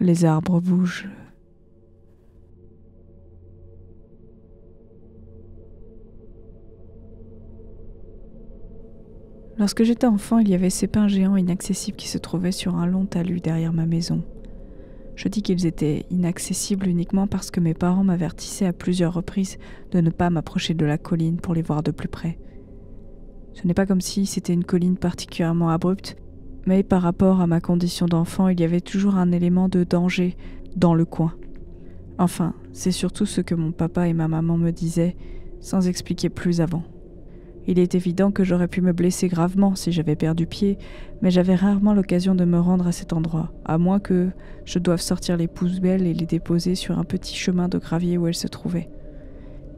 Les arbres bougent. Lorsque j'étais enfant, il y avait ces pins géants inaccessibles qui se trouvaient sur un long talus derrière ma maison. Je dis qu'ils étaient inaccessibles uniquement parce que mes parents m'avertissaient à plusieurs reprises de ne pas m'approcher de la colline pour les voir de plus près. Ce n'est pas comme si c'était une colline particulièrement abrupte, mais par rapport à ma condition d'enfant, il y avait toujours un élément de danger dans le coin. Enfin, c'est surtout ce que mon papa et ma maman me disaient, sans expliquer plus avant. Il est évident que j'aurais pu me blesser gravement si j'avais perdu pied, mais j'avais rarement l'occasion de me rendre à cet endroit, à moins que je doive sortir les poubelles et les déposer sur un petit chemin de gravier où elles se trouvaient.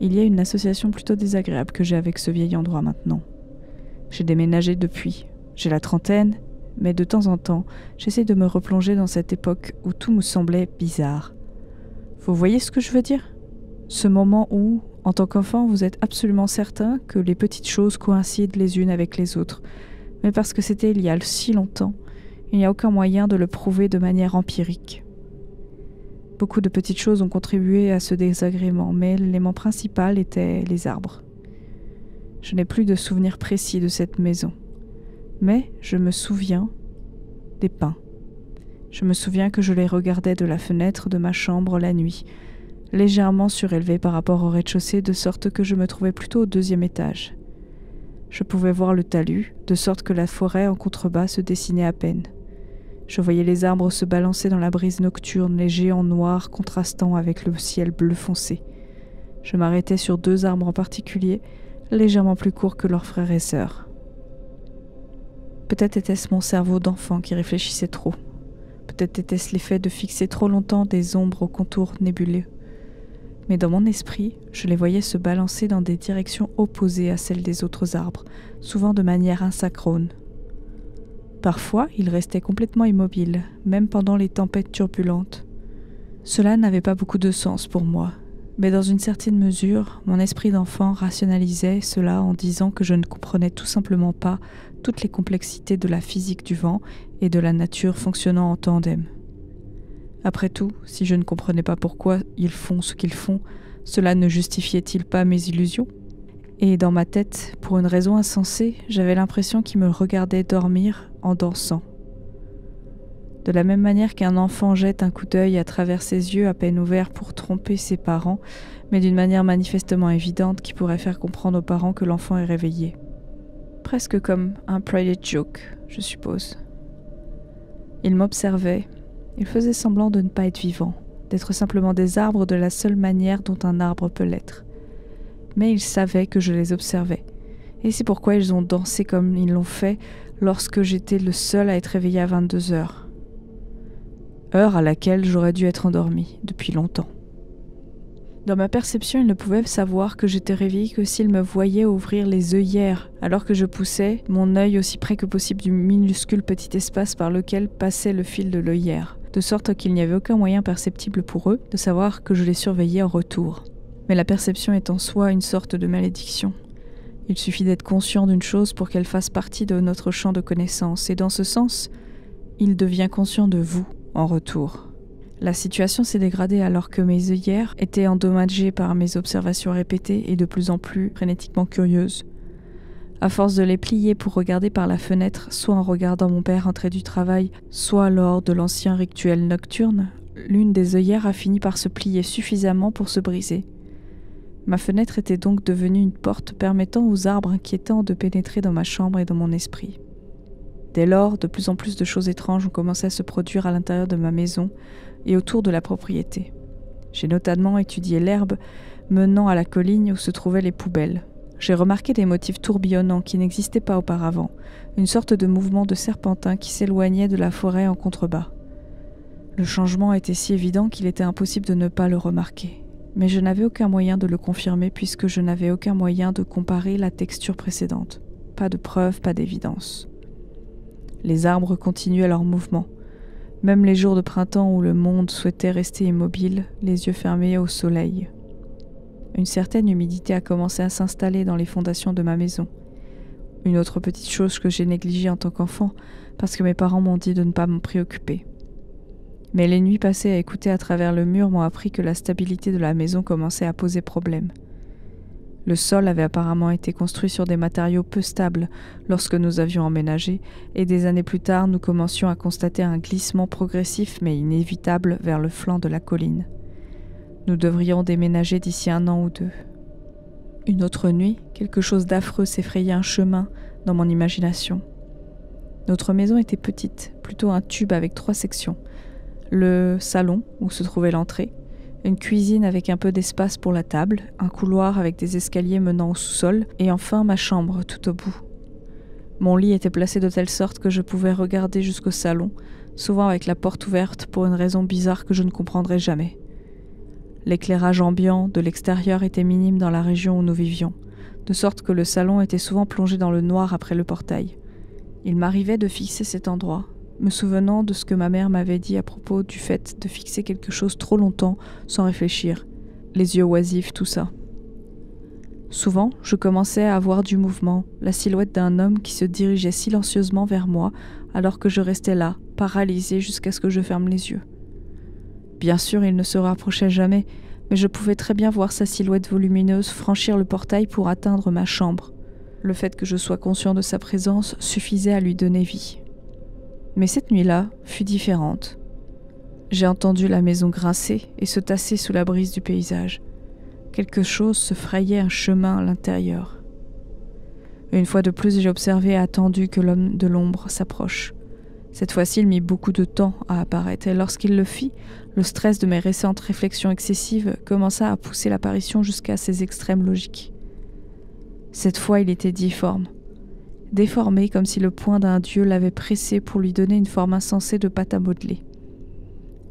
Il y a une association plutôt désagréable que j'ai avec ce vieil endroit maintenant. J'ai déménagé depuis, j'ai la trentaine, mais de temps en temps, j'essaie de me replonger dans cette époque où tout me semblait bizarre. Vous voyez ce que je veux dire ? Ce moment où, en tant qu'enfant, vous êtes absolument certain que les petites choses coïncident les unes avec les autres. Mais parce que c'était il y a si longtemps, il n'y a aucun moyen de le prouver de manière empirique. Beaucoup de petites choses ont contribué à ce désagrément, mais l'élément principal était les arbres. Je n'ai plus de souvenir précis de cette maison, mais je me souviens des pins. Je me souviens que je les regardais de la fenêtre de ma chambre la nuit, légèrement surélevé par rapport au rez-de-chaussée, de sorte que je me trouvais plutôt au deuxième étage. Je pouvais voir le talus, de sorte que la forêt en contrebas se dessinait à peine. Je voyais les arbres se balancer dans la brise nocturne, les géants noirs contrastant avec le ciel bleu foncé. Je m'arrêtais sur 2 arbres en particulier, légèrement plus courts que leurs frères et sœurs. Peut-être était-ce mon cerveau d'enfant qui réfléchissait trop. Peut-être était-ce l'effet de fixer trop longtemps des ombres aux contours nébuleux. Mais dans mon esprit, je les voyais se balancer dans des directions opposées à celles des autres arbres, souvent de manière asynchrone. Parfois, ils restaient complètement immobiles, même pendant les tempêtes turbulentes. Cela n'avait pas beaucoup de sens pour moi, mais dans une certaine mesure, mon esprit d'enfant rationalisait cela en disant que je ne comprenais tout simplement pas toutes les complexités de la physique du vent et de la nature fonctionnant en tandem. Après tout, si je ne comprenais pas pourquoi ils font ce qu'ils font, cela ne justifiait-il pas mes illusions ? Et dans ma tête, pour une raison insensée, j'avais l'impression qu'ils me regardaient dormir en dansant. De la même manière qu'un enfant jette un coup d'œil à travers ses yeux à peine ouverts pour tromper ses parents, mais d'une manière manifestement évidente qui pourrait faire comprendre aux parents que l'enfant est réveillé. Presque comme un private joke, je suppose. Ils m'observaient. Ils faisaient semblant de ne pas être vivants, d'être simplement des arbres de la seule manière dont un arbre peut l'être. Mais ils savaient que je les observais, et c'est pourquoi ils ont dansé comme ils l'ont fait lorsque j'étais le seul à être réveillé à 22 heures. Heure à laquelle j'aurais dû être endormi depuis longtemps. Dans ma perception, ils ne pouvaient savoir que j'étais réveillé que s'ils me voyaient ouvrir les œillères, alors que je poussais mon œil aussi près que possible du minuscule petit espace par lequel passait le fil de l'œillère, de sorte qu'il n'y avait aucun moyen perceptible pour eux de savoir que je les surveillais en retour. Mais la perception est en soi une sorte de malédiction. Il suffit d'être conscient d'une chose pour qu'elle fasse partie de notre champ de connaissances, et dans ce sens, il devient conscient de vous en retour. La situation s'est dégradée alors que mes œillères étaient endommagées par mes observations répétées et de plus en plus frénétiquement curieuses. À force de les plier pour regarder par la fenêtre, soit en regardant mon père rentrer du travail, soit lors de l'ancien rituel nocturne, l'une des œillères a fini par se plier suffisamment pour se briser. Ma fenêtre était donc devenue une porte permettant aux arbres inquiétants de pénétrer dans ma chambre et dans mon esprit. Dès lors, de plus en plus de choses étranges ont commencé à se produire à l'intérieur de ma maison et autour de la propriété. J'ai notamment étudié l'herbe menant à la colline où se trouvaient les poubelles. J'ai remarqué des motifs tourbillonnants qui n'existaient pas auparavant, une sorte de mouvement de serpentin qui s'éloignait de la forêt en contrebas. Le changement était si évident qu'il était impossible de ne pas le remarquer. Mais je n'avais aucun moyen de le confirmer puisque je n'avais aucun moyen de comparer la texture précédente. Pas de preuve, pas d'évidence. Les arbres continuaient leur mouvement. Même les jours de printemps où le monde souhaitait rester immobile, les yeux fermés au soleil. Une certaine humidité a commencé à s'installer dans les fondations de ma maison. Une autre petite chose que j'ai négligée en tant qu'enfant parce que mes parents m'ont dit de ne pas m'en préoccuper. Mais les nuits passées à écouter à travers le mur m'ont appris que la stabilité de la maison commençait à poser problème. Le sol avait apparemment été construit sur des matériaux peu stables lorsque nous avions emménagé, et des années plus tard, nous commencions à constater un glissement progressif mais inévitable vers le flanc de la colline. Nous devrions déménager d'ici 1 an ou 2. Une autre nuit, quelque chose d'affreux s'effrayait un chemin dans mon imagination. Notre maison était petite, plutôt un tube avec 3 sections. Le salon, où se trouvait l'entrée, une cuisine avec un peu d'espace pour la table, un couloir avec des escaliers menant au sous-sol, et enfin ma chambre tout au bout. Mon lit était placé de telle sorte que je pouvais regarder jusqu'au salon, souvent avec la porte ouverte pour une raison bizarre que je ne comprendrai jamais. L'éclairage ambiant de l'extérieur était minime dans la région où nous vivions, de sorte que le salon était souvent plongé dans le noir après le portail. Il m'arrivait de fixer cet endroit, me souvenant de ce que ma mère m'avait dit à propos du fait de fixer quelque chose trop longtemps sans réfléchir, les yeux oisifs, tout ça. Souvent, je commençais à voir du mouvement, la silhouette d'un homme qui se dirigeait silencieusement vers moi alors que je restais là, paralysée jusqu'à ce que je ferme les yeux. Bien sûr, il ne se rapprochait jamais, mais je pouvais très bien voir sa silhouette volumineuse franchir le portail pour atteindre ma chambre. Le fait que je sois conscient de sa présence suffisait à lui donner vie. Mais cette nuit-là fut différente. J'ai entendu la maison grincer et se tasser sous la brise du paysage. Quelque chose se frayait un chemin à l'intérieur. Une fois de plus, j'ai observé et attendu que l'homme de l'ombre s'approche. Cette fois-ci, il mit beaucoup de temps à apparaître, et lorsqu'il le fit, le stress de mes récentes réflexions excessives commença à pousser l'apparition jusqu'à ses extrêmes logiques. Cette fois, il était difforme. Déformé comme si le poing d'un dieu l'avait pressé pour lui donner une forme insensée de pâte à modeler.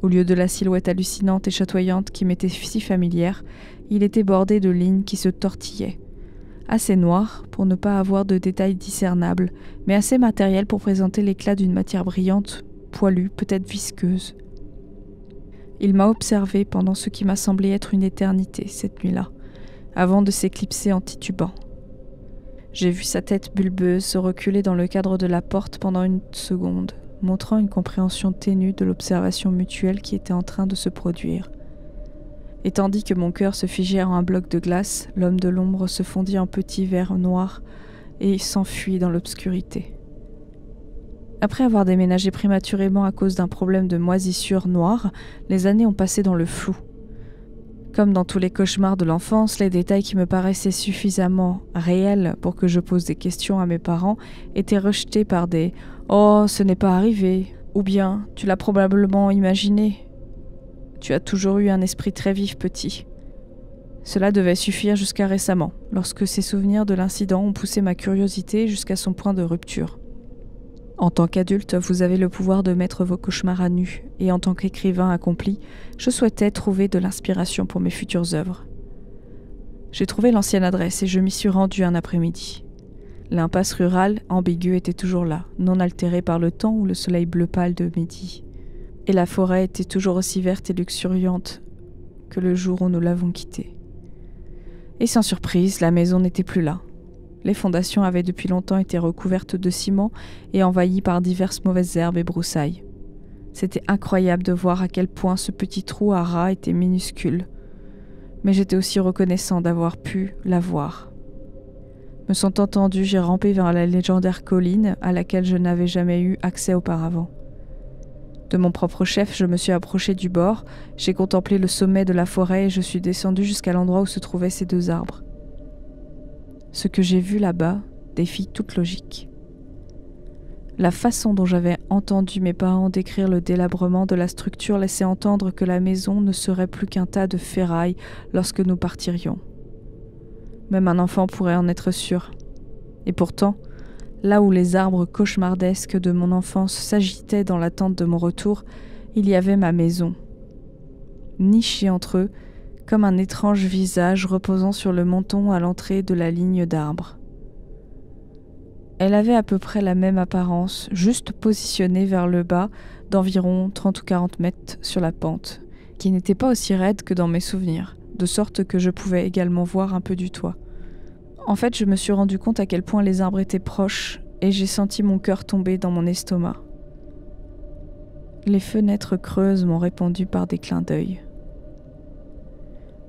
Au lieu de la silhouette hallucinante et chatoyante qui m'était si familière, il était bordé de lignes qui se tortillaient. Assez noir pour ne pas avoir de détails discernables, mais assez matériel pour présenter l'éclat d'une matière brillante, poilue, peut-être visqueuse. Il m'a observé pendant ce qui m'a semblé être une éternité cette nuit-là, avant de s'éclipser en titubant. J'ai vu sa tête bulbeuse se reculer dans le cadre de la porte pendant 1 seconde, montrant une compréhension ténue de l'observation mutuelle qui était en train de se produire. Et tandis que mon cœur se figeait en un bloc de glace, l'homme de l'ombre se fondit en petits vers noirs et s'enfuit dans l'obscurité. Après avoir déménagé prématurément à cause d'un problème de moisissure noire, les années ont passé dans le flou. Comme dans tous les cauchemars de l'enfance, les détails qui me paraissaient suffisamment réels pour que je pose des questions à mes parents étaient rejetés par des « Oh, ce n'est pas arrivé » ou bien « Tu l'as probablement imaginé ». Tu as toujours eu un esprit très vif, petit. Cela devait suffire jusqu'à récemment, lorsque ces souvenirs de l'incident ont poussé ma curiosité jusqu'à son point de rupture. En tant qu'adulte, vous avez le pouvoir de mettre vos cauchemars à nu, et en tant qu'écrivain accompli, je souhaitais trouver de l'inspiration pour mes futures œuvres. J'ai trouvé l'ancienne adresse et je m'y suis rendu un après-midi. L'impasse rurale, ambiguë, était toujours là, non altérée par le temps ou le soleil bleu pâle de midi. Et la forêt était toujours aussi verte et luxuriante que le jour où nous l'avons quittée. Et sans surprise, la maison n'était plus là. Les fondations avaient depuis longtemps été recouvertes de ciment et envahies par diverses mauvaises herbes et broussailles. C'était incroyable de voir à quel point ce petit trou à rats était minuscule. Mais j'étais aussi reconnaissant d'avoir pu la voir. Me sentant entendu, j'ai rampé vers la légendaire colline à laquelle je n'avais jamais eu accès auparavant. De mon propre chef, je me suis approché du bord, j'ai contemplé le sommet de la forêt et je suis descendu jusqu'à l'endroit où se trouvaient ces 2 arbres. Ce que j'ai vu là-bas défie toute logique. La façon dont j'avais entendu mes parents décrire le délabrement de la structure laissait entendre que la maison ne serait plus qu'un tas de ferrailles lorsque nous partirions. Même un enfant pourrait en être sûr. Et pourtant, là où les arbres cauchemardesques de mon enfance s'agitaient dans l'attente de mon retour, il y avait ma maison. Nichée entre eux, comme un étrange visage reposant sur le menton à l'entrée de la ligne d'arbres. Elle avait à peu près la même apparence, juste positionnée vers le bas d'environ 30 ou 40 mètres sur la pente, qui n'était pas aussi raide que dans mes souvenirs, de sorte que je pouvais également voir un peu du toit. En fait, je me suis rendu compte à quel point les arbres étaient proches et j'ai senti mon cœur tomber dans mon estomac. Les fenêtres creuses m'ont répondu par des clins d'œil.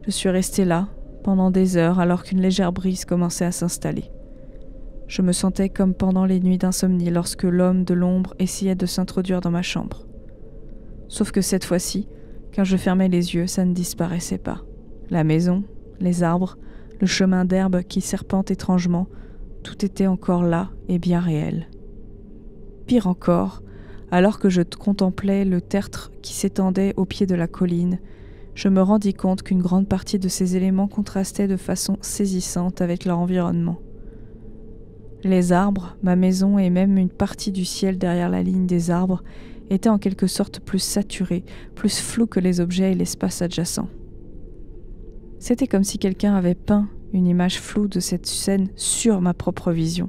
Je suis restée là pendant des heures alors qu'une légère brise commençait à s'installer. Je me sentais comme pendant les nuits d'insomnie lorsque l'homme de l'ombre essayait de s'introduire dans ma chambre. Sauf que cette fois-ci, quand je fermais les yeux, ça ne disparaissait pas. La maison, les arbres, le chemin d'herbe qui serpente étrangement, tout était encore là et bien réel. Pire encore, alors que je contemplais le tertre qui s'étendait au pied de la colline, je me rendis compte qu'une grande partie de ces éléments contrastaient de façon saisissante avec leur environnement. Les arbres, ma maison et même une partie du ciel derrière la ligne des arbres étaient en quelque sorte plus saturés, plus flous que les objets et l'espace adjacent. C'était comme si quelqu'un avait peint une image floue de cette scène sur ma propre vision,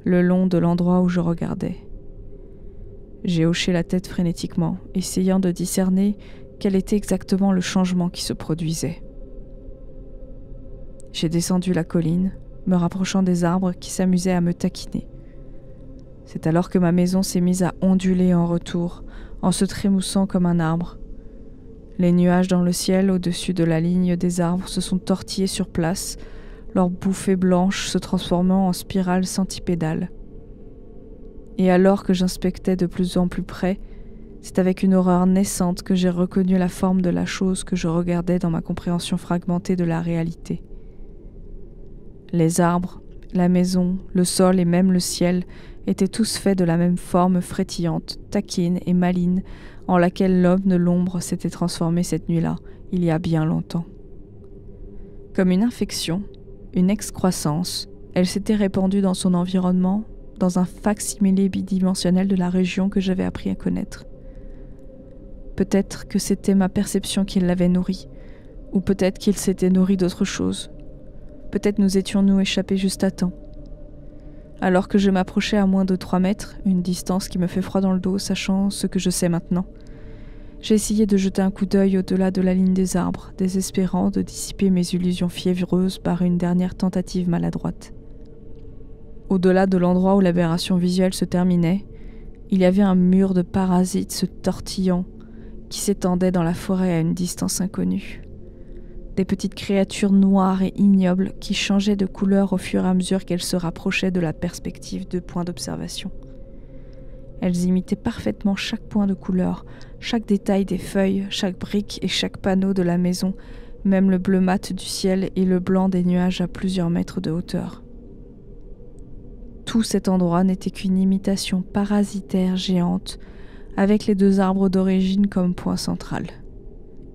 le long de l'endroit où je regardais. J'ai hoché la tête frénétiquement, essayant de discerner quel était exactement le changement qui se produisait. J'ai descendu la colline, me rapprochant des arbres qui s'amusaient à me taquiner. C'est alors que ma maison s'est mise à onduler en retour, en se trémoussant comme un arbre. Les nuages dans le ciel au-dessus de la ligne des arbres se sont tortillés sur place, leurs bouffées blanches se transformant en spirales centipédales. Et alors que j'inspectais de plus en plus près, c'est avec une horreur naissante que j'ai reconnu la forme de la chose que je regardais dans ma compréhension fragmentée de la réalité. Les arbres, la maison, le sol et même le ciel étaient tous faits de la même forme frétillante, taquine et maligne en laquelle l'homme de l'ombre s'était transformé cette nuit-là, il y a bien longtemps. Comme une infection, une excroissance, elle s'était répandue dans son environnement, dans un fac-similé bidimensionnel de la région que j'avais appris à connaître. Peut-être que c'était ma perception qui l'avait nourri, ou peut-être qu'il s'était nourri d'autre chose. Peut-être nous étions-nous échappés juste à temps. Alors que je m'approchais à moins de 3 mètres, une distance qui me fait froid dans le dos, sachant ce que je sais maintenant, j'ai essayé de jeter un coup d'œil au-delà de la ligne des arbres, désespérant de dissiper mes illusions fiévreuses par une dernière tentative maladroite. Au-delà de l'endroit où l'aberration visuelle se terminait, il y avait un mur de parasites se tortillant qui s'étendait dans la forêt à une distance inconnue. Des petites créatures noires et ignobles qui changeaient de couleur au fur et à mesure qu'elles se rapprochaient de la perspective de points d'observation. Elles imitaient parfaitement chaque point de couleur, chaque détail des feuilles, chaque brique et chaque panneau de la maison, même le bleu mat du ciel et le blanc des nuages à plusieurs mètres de hauteur. Tout cet endroit n'était qu'une imitation parasitaire géante, avec les 2 arbres d'origine comme point central.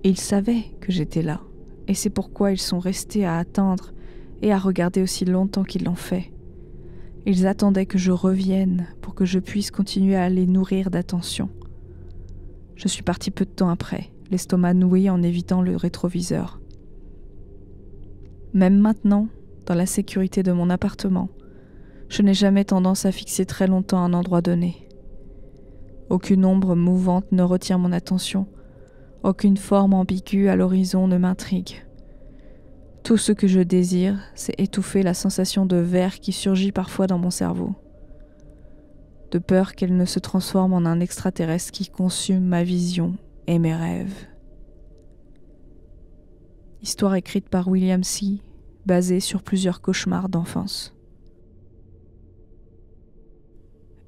Et ils savaient que j'étais là, et c'est pourquoi ils sont restés à attendre et à regarder aussi longtemps qu'ils l'ont fait. Ils attendaient que je revienne pour que je puisse continuer à les nourrir d'attention. Je suis partie peu de temps après, l'estomac noué en évitant le rétroviseur. Même maintenant, dans la sécurité de mon appartement, je n'ai jamais tendance à fixer très longtemps un endroit donné. Aucune ombre mouvante ne retient mon attention, aucune forme ambiguë à l'horizon ne m'intrigue. Tout ce que je désire, c'est étouffer la sensation de verre qui surgit parfois dans mon cerveau, de peur qu'elle ne se transforme en un extraterrestre qui consume ma vision et mes rêves. Histoire écrite par William C., basée sur plusieurs cauchemars d'enfance.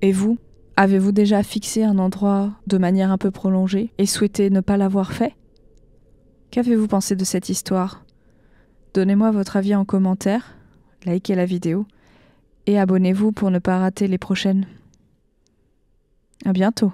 Et vous, avez-vous déjà fixé un endroit de manière un peu prolongée et souhaité ne pas l'avoir fait? Qu'avez-vous pensé de cette histoire? Donnez-moi votre avis en commentaire, likez la vidéo et abonnez-vous pour ne pas rater les prochaines. À bientôt.